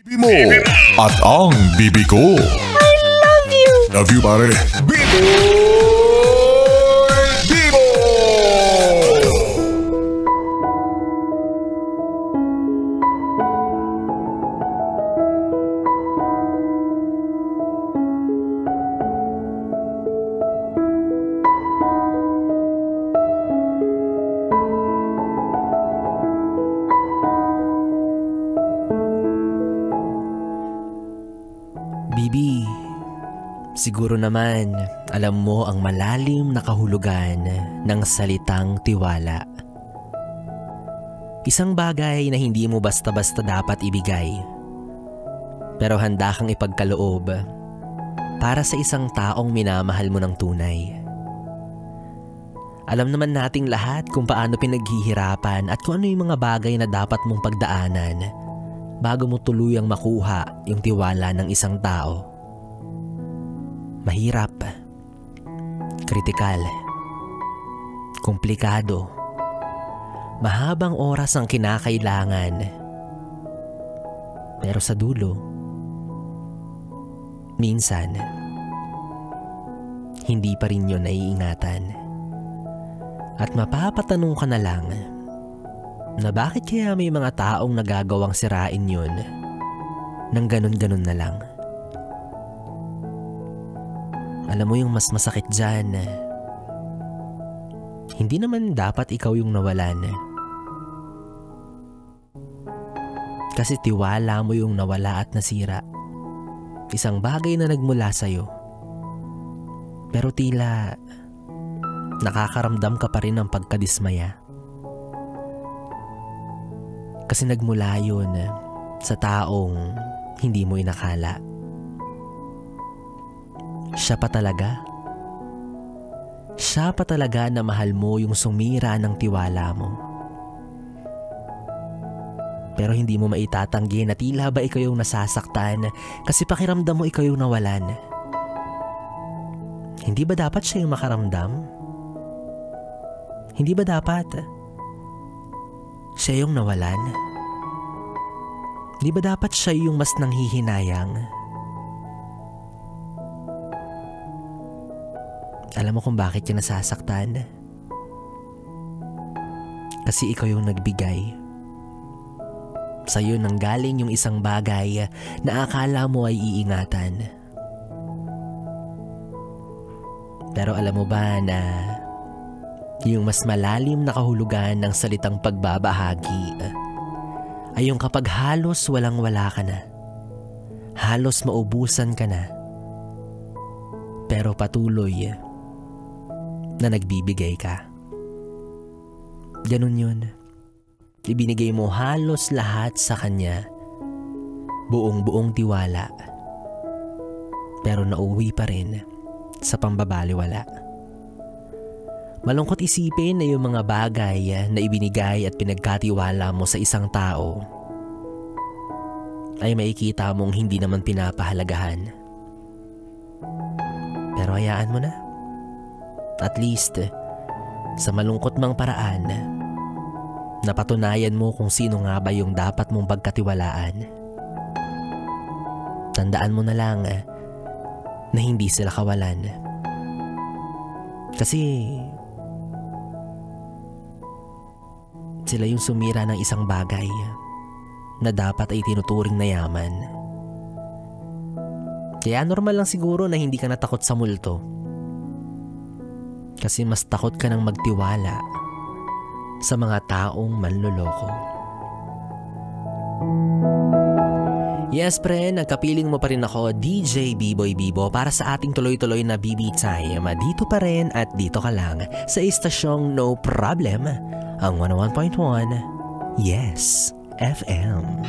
Bibi mo at ang bibi ko. I love you! Love you, pare. Bibo! Bibo! Bibi, siguro naman alam mo ang malalim na kahulugan ng salitang tiwala. Isang bagay na hindi mo basta-basta dapat ibigay, pero handa kang ipagkaloob para sa isang taong minamahal mo ng tunay. Alam naman nating lahat kung paano pinaghihirapan at kung ano yung mga bagay na dapat mong pagdaanan bago mo tuluyang makuha yung tiwala ng isang tao. Mahirap, kritikal, komplikado, mahabang oras ang kinakailangan. Pero sa dulo, minsan, hindi pa rin yun naiingatan. At mapapatanong ka na lang na bakit kaya may mga taong nagagawang sirain yun nang ganun-ganun na lang. Alam mo yung mas masakit dyan, hindi naman dapat ikaw yung nawalan. Kasi tiwala mo yung nawala at nasira. Isang bagay na nagmula sa'yo. Pero tila nakakaramdam ka pa rin ng pagkadismaya. Kasi nagmula yun sa taong hindi mo inakala. Siya pa talaga? Siya pa talaga na mahal mo yung sumira ng tiwala mo. Pero hindi mo maitatanggi na tila ba ikaw yung nasasaktan kasi pakiramdam mo ikaw yung nawalan. Hindi ba dapat siya yung makaramdam? Hindi ba dapat siya yung nawalan? Di ba dapat siya yung mas nanghihinayang? Alam mo kung bakit ka nasasaktan? Kasi ikaw yung nagbigay. Sa'yo nang galing yung isang bagay na akala mo ay iingatan. Pero alam mo ba na yung mas malalim na kahulugan ng salitang pagbabahagi ay yung kapag halos walang-wala ka na, halos maubusan ka na, pero patuloy na nagbibigay ka. Ganun yun. Ibinigay mo halos lahat sa kanya, buong-buong tiwala, pero nauwi pa rin sa pambabaliwala. Malungkot isipin na yung mga bagay na ibinigay at pinagkatiwala mo sa isang tao ay makikita mong hindi naman pinapahalagahan. Pero hayaan mo na. At least, sa malungkot mang paraan, napatunayan mo kung sino nga ba yung dapat mong pagkatiwalaan. Tandaan mo na lang na hindi sila kawalan. Kasi sila yung sumira ng isang bagay na dapat ay tinuturing na yaman. Kaya normal lang siguro na hindi ka natakot sa multo. Kasi mas takot ka nang magtiwala sa mga taong manloloko. Yes, pre, nagkapiling mo pa rin ako, DJ B-Boy Bibo, para sa ating tuloy-tuloy na BB Time. Dito pa rin at dito ka lang sa istasyong No Problem, ang 101.1 Yes FM.